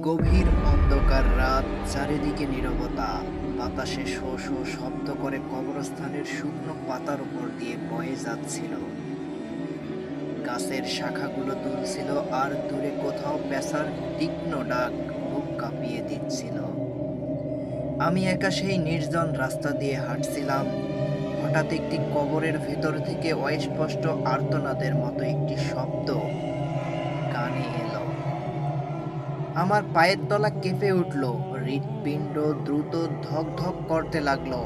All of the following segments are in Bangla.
গভীর অন্ধকার রাত, চারিদিকে নীরবতা। বাতাসে শো শো শব্দ করে কবরস্থানের শুকনো পাতার উপর দিয়ে বয়ে যাচ্ছিল। গাছের শাখাগুলো দুলছিল, আর দূরে কোথাও পেঁচার তীক্ষ্ণ ডাক বুক কাঁপিয়ে দিচ্ছিল। আমি একা সেই নির্জন রাস্তা দিয়ে হাঁটছিলাম। হঠাৎ একটি কবরের ভেতর থেকে অস্পষ্ট আর্তনাদের মতো একটি শব্দ কানে এলো। আমার পায়ের তলা কেঁপে উঠল, হৃৎপিণ্ড দ্রুত ধক ধক করতে লাগলো,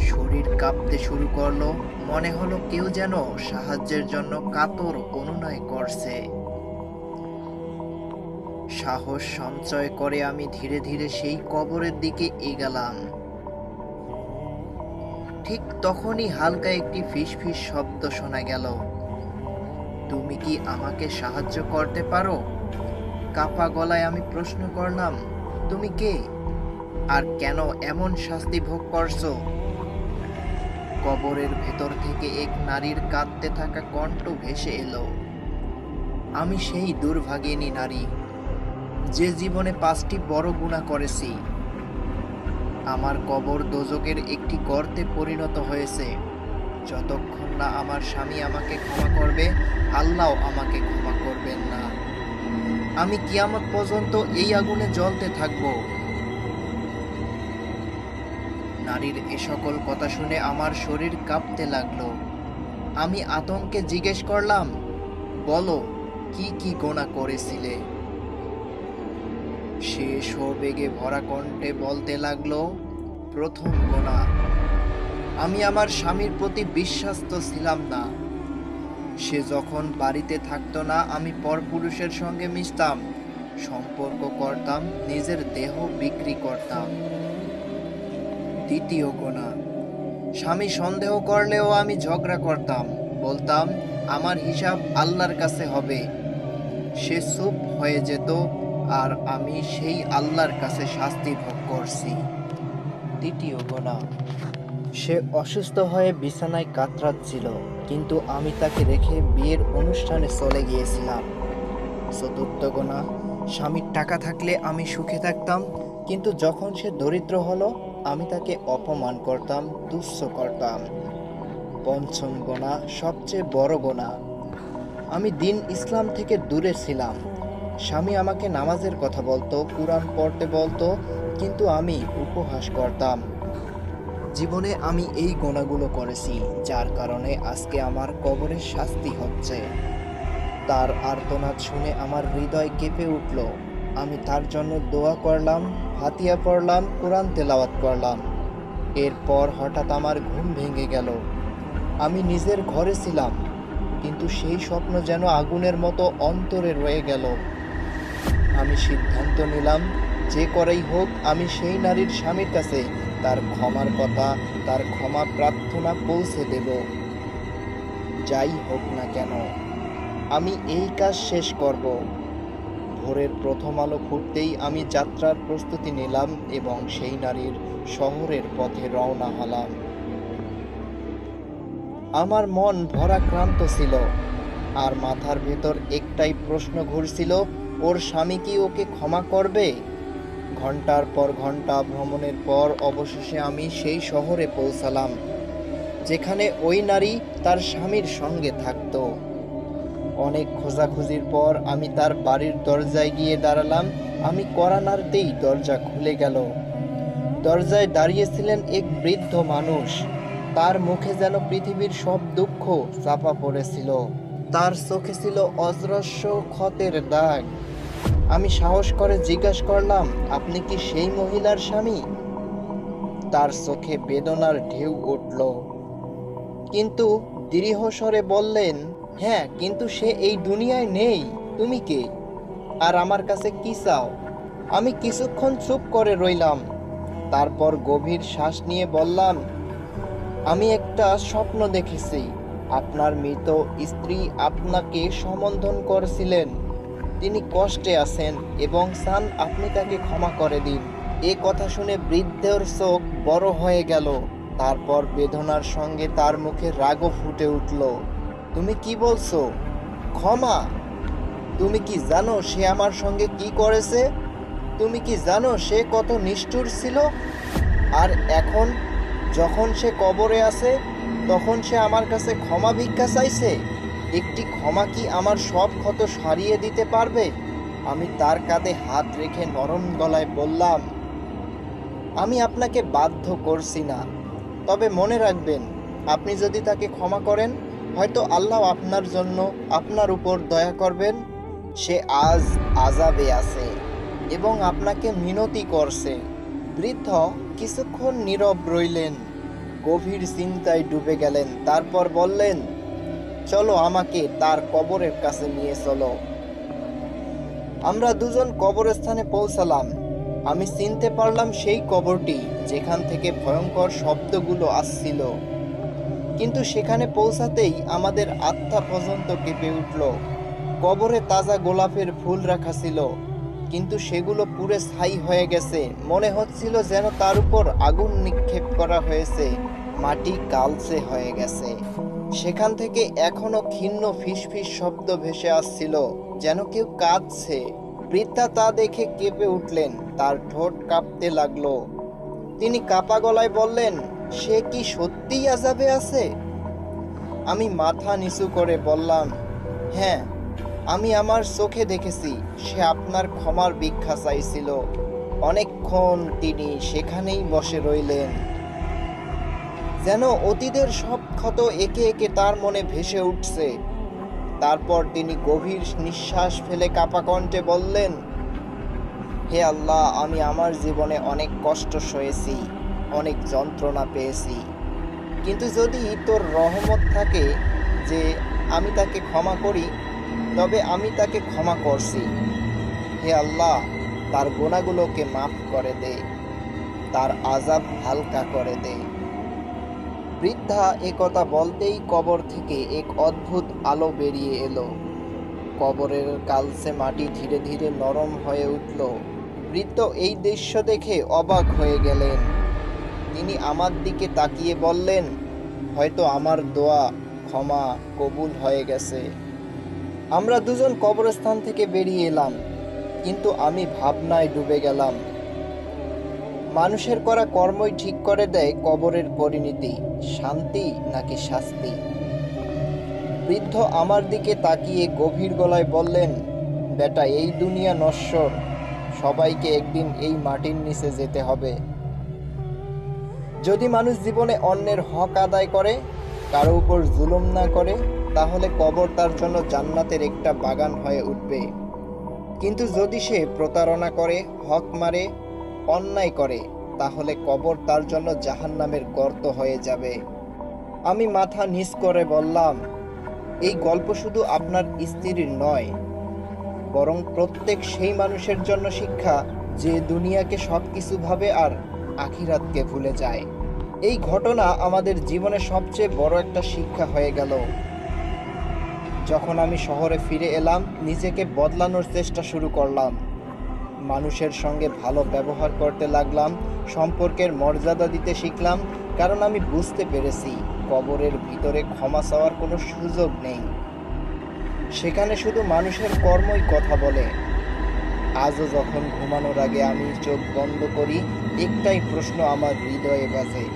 শরীর কাঁপতে শুরু করলো। মনে হলো কেউ যেন সাহায্যের জন্য কাতর অনুনয় করছে। সাহস সঞ্চয় করে আমি ধীরে ধীরে সেই কবরের দিকে এগোলাম। ঠিক তখনই হালকা একটি ফিসফিস শব্দ শোনা গেল। তুমি কি আমাকে সাহায্য করতে পারো? কাপা গলায় আমি প্রশ্ন করলাম, তুমি কে, আর কেন এমন শাস্তি ভোগ করছো? কবরের ভেতর থেকে এক নারীর কাঁদতে থাকা কণ্ঠ ভেসে এলো। আমি সেই দুর্ভাগিনী নারী, যে জীবনে 5টি বড় গুনাহ করেছি। আমার কবর দোজখের একটি গর্তে পরিণত হয়েছে। যতক্ষণ না আমার স্বামী আমাকে ক্ষমা করবে, আল্লাহ আমাকে ক্ষমা করবেন না। আমি কিয়ামত পর্যন্ত এই আগুনে জ্বলতে থাকব। নারীর এ সকল কথা শুনে আমার শরীর কাঁপতে লাগলো। আমি আতঙ্কে জিজ্ঞেস করলাম, বলো, কি কি গোনা করেছিলে? সে সবেগে ভরা কণ্ঠে বলতে লাগলো, প্রথম গোনা, আমি আমার স্বামীর প্রতি বিশ্বাস্ত ছিলাম না। সে যখন বাড়িতে থাকতো না, আমি পরপুরুষের সঙ্গে মিশতাম, সম্পর্ক করতাম, নিজের দেহ বিক্রি করতাম। দ্বিতীয় গোনা, স্বামী সন্দেহ করলেও আমি ঝগড়া করতাম, বলতাম আমার হিসাব আল্লাহর কাছে হবে। সে চুপ হয়ে যেত, আর আমি সেই আল্লাহর কাছে শাস্তি ভোগ করছি। তৃতীয় গোনা, সে অসুস্থ হয়ে বিছানায় কাতরাচ্ছিল, কিন্তু আমি তাকে রেখে বিয়ের অনুষ্ঠানে চলে গিয়েছিলাম। চতুর্থ গোনা, স্বামীর টাকা থাকলে আমি সুখে থাকতাম, কিন্তু যখন সে দরিদ্র হলো, আমি তাকে অপমান করতাম, তুচ্ছ করতাম। পঞ্চম গোনা, সবচেয়ে বড় গোনা, আমি দিন ইসলাম থেকে দূরে ছিলাম। স্বামী আমাকে নামাজের কথা বলতো, কুরআন পড়তে বলতো, কিন্তু আমি উপহাস করতাম। জীবনে আমি এই গোনাগুলো করেছি, যার কারণে আজকে আমার কবরের শাস্তি হচ্ছে। তার আর্তনাদ শুনে আমার হৃদয় কেঁপে উঠল। আমি তার জন্য দোয়া করলাম, ফাতিহা পড়লাম, কুরআন তেলাওয়াত করলাম। এরপর হঠাৎ আমার ঘুম ভেঙে গেল। আমি নিজের ঘরে ছিলাম, কিন্তু সেই স্বপ্ন যেন আগুনের মতো অন্তরে রয়ে গেল। আমি সিদ্ধান্ত নিলাম, যে করেই হোক আমি সেই নারীর স্বামীর কাছে তার ক্ষমার কথা, তার ক্ষমা প্রার্থনা পৌঁছে দেব। যাই হোক না কেন, আমি এই কাজ শেষ করব। ভোরের প্রথম আলো ফুটতেই আমি যাত্রার প্রস্তুতি নিলাম এবং সেই নারীর শহরের পথে রওনা হলাম। আমার মন ভরাক্রান্ত ছিল, আর মাথার ভেতর একটাই প্রশ্ন ঘুরছিল, ওর স্বামী কি ওকে ক্ষমা করবে? ঘন্টার পর ঘন্টা ভ্রমণের পর অবশেষে আমি সেই শহরে পৌঁছালাম, যেখানে ওই নারী তার স্বামীর সঙ্গে থাকতো। অনেক খোঁজাখুঁজির পর আমি তার বাড়ির দরজায় গিয়ে দাঁড়ালাম। আমি কড়া নাড়তেই দরজা খুলে গেল। দরজায় দাঁড়িয়েছিলেন এক বৃদ্ধ মানুষ। তার মুখে যেন পৃথিবীর সব দুঃখ চাপা পড়েছিল। তার চোখে ছিল অজস্র ক্ষতের দাগ। আমি সাহস করে জিজ্ঞাসা করলাম, আপনি কি সেই মহিলার স্বামী? তার চোখে বেদনার ঢেউ উঠল, কিন্তু দৃঢ়স্বরে বললেন, হ্যাঁ, কিন্তু সে এই দুনিয়ায় নেই। তুমি কে, আর আমার কাছে কি চাও? আমি কিছুক্ষণ চুপ করে রইলাম, তারপর গভীর শ্বাস নিয়ে বললাম, আমি একটা স্বপ্ন দেখেছি। আপনার মৃত স্ত্রী আপনাকে সম্বোধন করেছিলেন। তিনি কষ্টে আছেন এবং চান আপনি তাকে ক্ষমা করে দিন। এ কথা শুনে বৃদ্ধের চোখ বড় হয়ে গেল। তারপর বেদনার সঙ্গে তার মুখে রাগও ফুটে উঠল। তুমি কি বলছো? ক্ষমা? তুমি কি জানো সে আমার সঙ্গে কি করেছে? তুমি কি জানো সে কত নিষ্ঠুর ছিল? আর এখন যখন সে কবরে আছে, তখন সে আমার কাছে ক্ষমা ভিক্ষা চাইছে। একটি ক্ষমা কি আমার সব ক্ষত সারিয়ে দিতে পারবে? আমি তার কাঁধে হাত রেখে নরম গলায় বললাম, আমি আপনাকে বাধ্য করছি না, তবে মনে রাখবেন, আপনি যদি তাকে ক্ষমা করেন, হয়তো আল্লাহ আপনার জন্য আপনার উপর দয়া করবেন। সে আজ আযাবে আছে এবং আপনাকে মিনতি করছে। বৃদ্ধ কিছুক্ষণ নীরব রইলেন, গভীর চিন্তায় ডুবে গেলেন। তারপর বললেন, চলো আমাকে তার কবরের কাছে নিয়ে চলো। আমরা দুজন কবরস্থানে পৌঁছালাম। আমি চিনতে পারলাম সেই কবরটি যেখান থেকে ভয়ঙ্কর শব্দগুলো আসছিল। কিন্তু সেখানে পৌঁছাতেই আমাদের আত্মা পর্যন্ত কেঁপে উঠল। কবরে তাজা গোলাপের ফুল রাখা ছিল, কিন্তু সেগুলো পুড়ে ছাই হয়ে গেছে। মনে হচ্ছিল যেন তার উপর আগুন নিক্ষেপ করা হয়েছে। মাটি কালচে হয়ে গেছে। সেখান থেকে এখনো ক্ষীণ ফিসফিস শব্দ ভেসে আসছিল, যেন কেউ কাঁদছে। বৃদ্ধা তা দেখে কেঁপে উঠলেন, তার ঠোঁট কাঁপতে লাগলো। তিনি কাপা গলায় বললেন, সে কি সত্যিই আযাবে আছে? আমি মাথা নিচু করে বললাম, হ্যাঁ, আমি আমার চোখে দেখেছি। সে আপনার ক্ষমার ভিক্ষা চাইছিল। অনেকক্ষণ তিনি সেখানেই বসে রইলেন, যেন অতীতের সব ক্ষত একে একে তার মনে ভেসে উঠছে। তারপর তিনি গভীর নিঃশ্বাস ফেলে কাপা কণ্ঠে বললেন, হে আল্লাহ, আমি আমার জীবনে অনেক কষ্ট সয়েছি, অনেক যন্ত্রণা পেয়েছি, কিন্তু যদি তোর রহমত থাকে যে আমি তাকে ক্ষমা করি, তবে আমি তাকে ক্ষমা করছি। হে আল্লাহ, তার গুনাহগুলোকে মাফ করে দে, তার আযাব হালকা করে দে। বৃদ্ধা একথা বলতেই কবর থেকে এক অদ্ভুত আলো বেরিয়ে এলো। কবরের কালচে মাটি ধীরে ধীরে নরম হয়ে উঠল। বৃদ্ধ এই দৃশ্য দেখে অবাক হয়ে গেলেন। তিনি আমার দিকে তাকিয়ে বললেন, হয়তো আমার দোয়া ক্ষমা কবুল হয়ে গেছে। আমরা দুজন কবরস্থান থেকে বেরিয়ে এলাম, কিন্তু আমি ভাবনায় ডুবে গেলাম। মানুষের করা কর্মই ঠিক করে দেয় কবরের পরিণতি, শান্তি নাকি শাস্তি। বৃদ্ধ আমার দিকে তাকিয়ে গভীর গলায় বললেন, বেটা, এই দুনিয়া নশ্বর, সবাইকে একদিন এই মাটির নিচে যেতে হবে। যদি মানুষ জীবনে অন্যের হক আদায় করে, কারো উপর জুলুম না করে, তাহলে কবর তার জন্য জান্নাতের একটা বাগান হয়ে উঠবে। কিন্তু যদি সে প্রতারণা করে, হক মারে, অন্যায় করে, তাহলে কবর তার জন্য জাহান্নামের গর্ত হয়ে যাবে। আমি মাথা নিচ করে বললাম, এই গল্প শুধু আপনার স্ত্রীর নয়, বরং প্রত্যেক সেই মানুষের জন্য শিক্ষা যে দুনিয়াকে সবকিছু ভাবে আর আখিরাতকে ভুলে যায়। এই ঘটনা আমাদের জীবনে সবচেয়ে বড় একটা শিক্ষা হয়ে গেল। যখন আমি শহরে ফিরে এলাম, নিজেকে বদলানোর চেষ্টা শুরু করলাম। মানুষের সঙ্গে ভালো ব্যবহার করতে লাগলাম, সম্পর্কের মর্যাদা দিতে শিখলাম, কারণ আমি বুঝতে পেরেছি কবরের ভিতরে ক্ষমা চাওয়ার কোনো সুযোগ নেই। সেখানে শুধু মানুষের কর্মই কথা বলে। আজও যখন ঘুমানোর আগে আমি চোখ বন্ধ করি, একটাই প্রশ্ন আমার হৃদয়ে বাজে,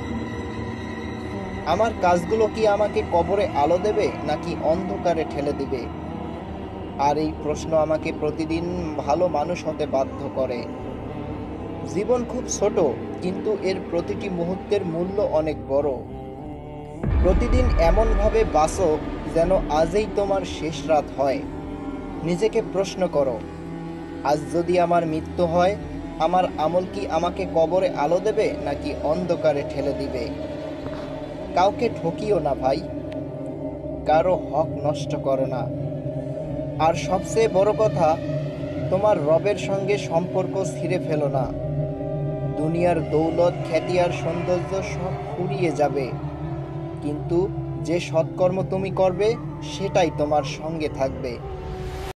আমার কাজগুলো কি আমাকে কবরে আলো দেবে নাকি অন্ধকারে ঠেলে দিবে? আর এই প্রশ্ন আমাকে প্রতিদিন ভালো মানুষ হতে বাধ্য করে। জীবন খুব ছোট, কিন্তু এর প্রতিটি মুহূর্তের মূল্য অনেক বড়। প্রতিদিন এমনভাবে বাঁচো যেন আজই তোমার শেষ রাত হয়। নিজেকে প্রশ্ন করো, আজ যদি আমার মৃত্যু হয়, আমার আমল কি আমাকে কবরে আলো দেবে নাকি অন্ধকারে ঠেলে দিবে? কাউকে ঠকিও না ভাই, কারো হক নষ্ট করো না। আর সবচেয়ে বড় কথা, তোমার রবের সঙ্গে সম্পর্ক ছিঁড়ে ফেলো না। দুনিয়ার দৌলত, খ্যাতি আর সৌন্দর্য সব ফুরিয়ে যাবে, কিন্তু যে সৎকর্ম তুমি করবে সেটাই তোমার সঙ্গে থাকবে।